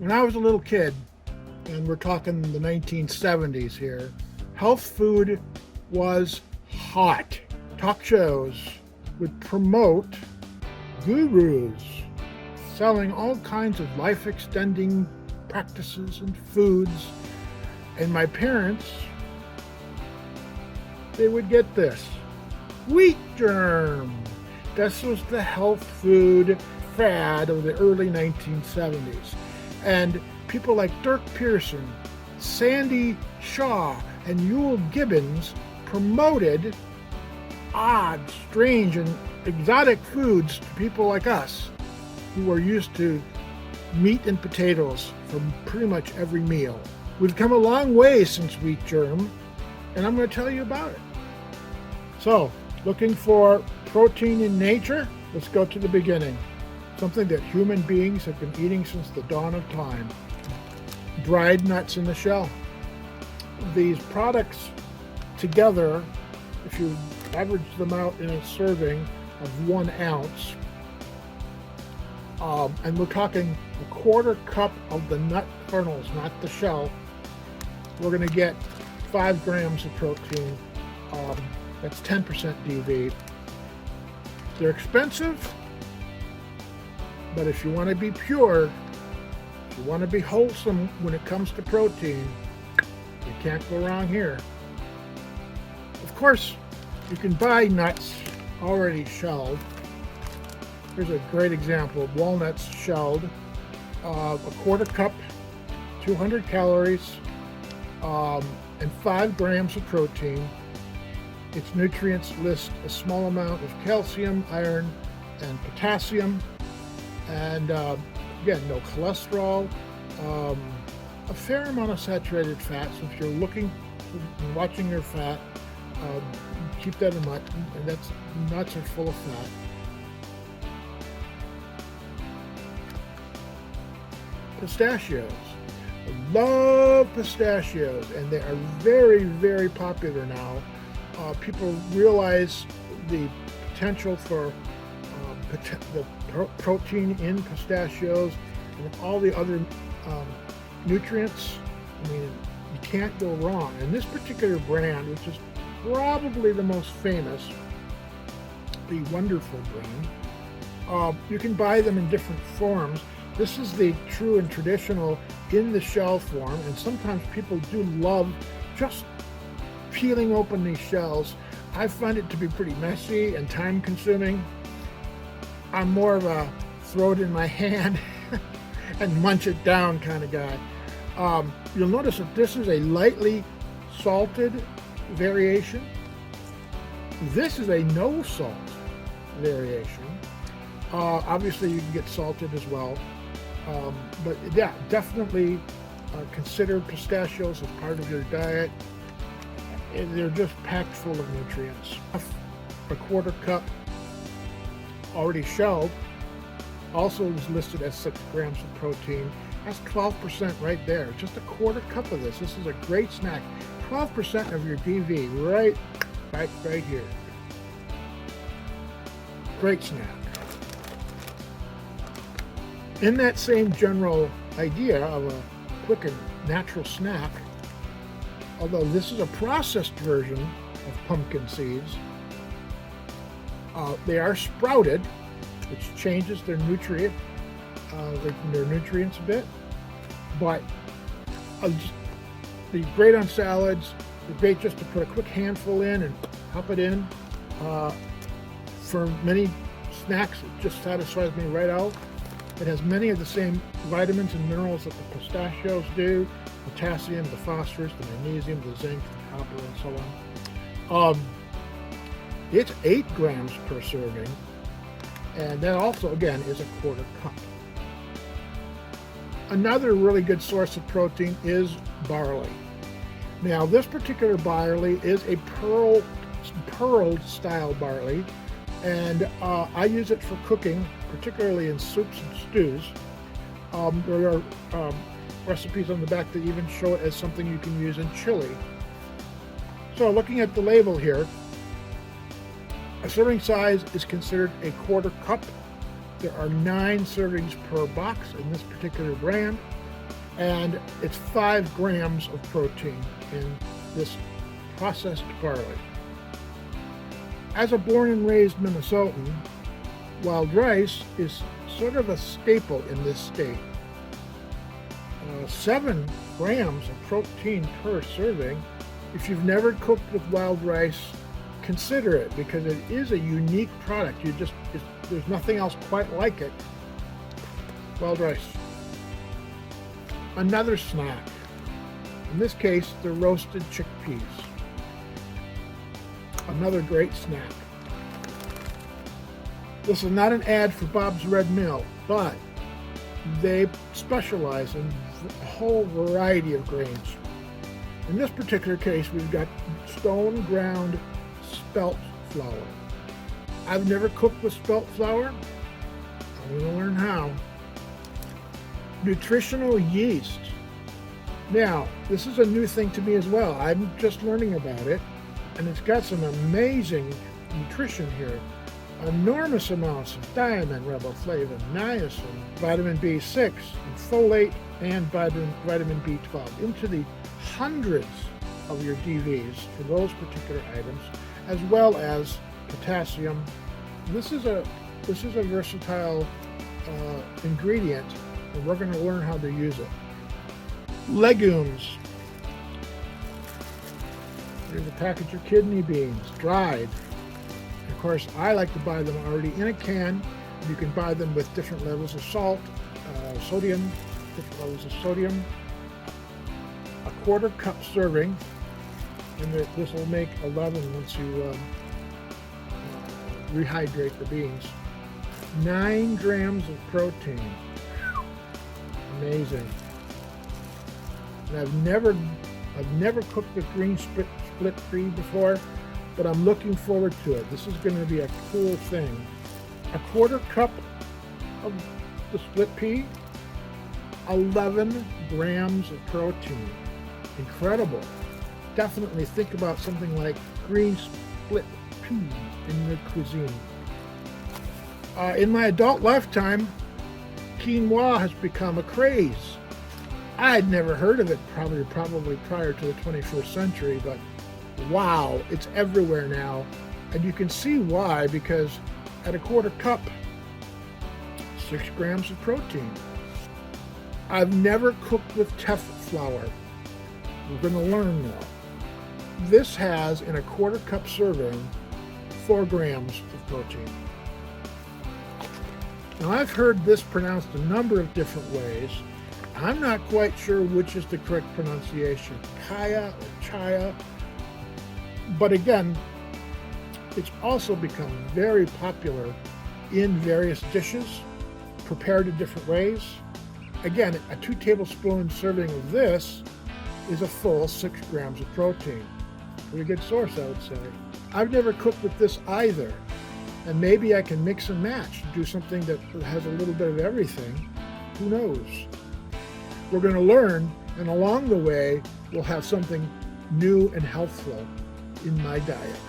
When I was a little kid, and we're talking the 1970s here, health food was hot. Talk shows would promote gurus selling all kinds of life-extending practices and foods. And my parents, they would get this: wheat germ. This was the health food fad of the early 1970s. And people like Dirk Pearson, Sandy Shaw, and Euell Gibbons promoted odd, strange, and exotic foods to people like us who are used to meat and potatoes for pretty much every meal. We've come a long way since wheat germ, and I'm going to tell you about it. So, looking for protein in nature? Let's go to the beginning. Something that human beings have been eating since the dawn of time. Dried nuts in the shell. These products together, if you average them out in a serving of 1 ounce, and we're talking a quarter cup of the nut kernels, not the shell, we're going to get 5 grams of protein. That's 10% DV. They're expensive, but if you want to be pure, if you want to be wholesome when it comes to protein, you can't go wrong here. Of course, you can buy nuts already shelled. Here's a great example: walnuts shelled, a quarter cup, 200 calories, and 5 grams of protein. Its nutrients list a small amount of calcium, iron, and potassium, and again, no cholesterol, a fair amount of saturated fat. So if you're looking and watching your fat, keep that in mind. And that's, nuts are full of fat. Pistachios. I love pistachios, and they are very, very popular now. People realize the potential for the protein in pistachios and all the other nutrients. I mean, you can't go wrong. And this particular brand, which is probably the most famous, the Wonderful brand, you can buy them in different forms. This is the true and traditional in the shell form, and sometimes people do love just peeling open these shells. I find it to be pretty messy and time consuming. I'm more of a throw it in my hand and munch it down kind of guy. You'll notice that this is a lightly salted variation. This is a no salt variation. Obviously you can get salted as well. But yeah, definitely consider pistachios as part of your diet. They're just packed full of nutrients. A quarter cup already shelled also is listed as 6 grams of protein. That's 12% right there. Just a quarter cup of this. This is a great snack. 12% of your DV right here. Great snack. In that same general idea of a quick and natural snack, although this is a processed version of pumpkin seeds, they are sprouted, which changes their nutrients a bit. But they're great on salads. They're great just to put a quick handful in and pop it in. For many snacks, it just satisfies me right out. It has many of the same vitamins and minerals that the pistachios do: potassium, the phosphorus, the magnesium, the zinc, the copper, and so on. It's 8 grams per serving, and that also, again, is a quarter cup. Another really good source of protein is barley. Now, this particular barley is a pearled style barley, and I use it for cooking, particularly in soups and stews. There are recipes on the back that even show it as something you can use in chili. So looking at the label here, a serving size is considered a quarter cup. There are 9 servings per box in this particular brand. and it's 5 grams of protein in this processed barley. As a born and raised Minnesotan, wild rice is sort of a staple in this state. 7 grams of protein per serving. If you've never cooked with wild rice, consider it, because it is a unique product. There's nothing else quite like it. Wild rice. Another snack. In this case, the roasted chickpeas. Another great snack. This is not an ad for Bob's Red Mill, but they specialize in a whole variety of grains. In this particular case, we've got stone ground spelt flour. I've never cooked with spelt flour. I'm going to learn how. Nutritional yeast. Now, this is a new thing to me as well. I'm just learning about it, and it's got some amazing nutrition here. Enormous amounts of thiamine, riboflavin, niacin, vitamin B6, and folate, and vitamin B12 into the hundreds of your DVs for those particular items, as well as potassium. This is a versatile ingredient, and we're going to learn how to use it. Legumes. Here's a package of kidney beans, dried. Of course, I like to buy them already in a can. You can buy them with different levels of salt, sodium, different levels of sodium. A 1/4 cup serving, and this will make 11 once you rehydrate the beans. 9 grams of protein. Amazing. And I've never cooked with green split pea before, but I'm looking forward to it. This is going to be a cool thing. A 1/4 cup of the split pea, 11 grams of protein. Incredible. Definitely think about something like green split pea in your cuisine. In my adult lifetime, quinoa has become a craze. I'd never heard of it probably prior to the 21st century, but wow, it's everywhere now. And you can see why, because at a 1/4 cup, 6 grams of protein. I've never cooked with teff flour. We're going to learn now. This has, in a 1/4 cup serving, 4 grams of protein. Now, I've heard this pronounced a number of different ways. I'm not quite sure which is the correct pronunciation, kaya or chaya. But again, it's also become very popular in various dishes, prepared in different ways. Again, a 2 tablespoon serving of this is a full 6 grams of protein. Pretty good source, I would say. I've never cooked with this either, and maybe I can mix and match, do something that has a little bit of everything. Who knows? We're going to learn, and along the way, we'll have something new and healthful in my diet.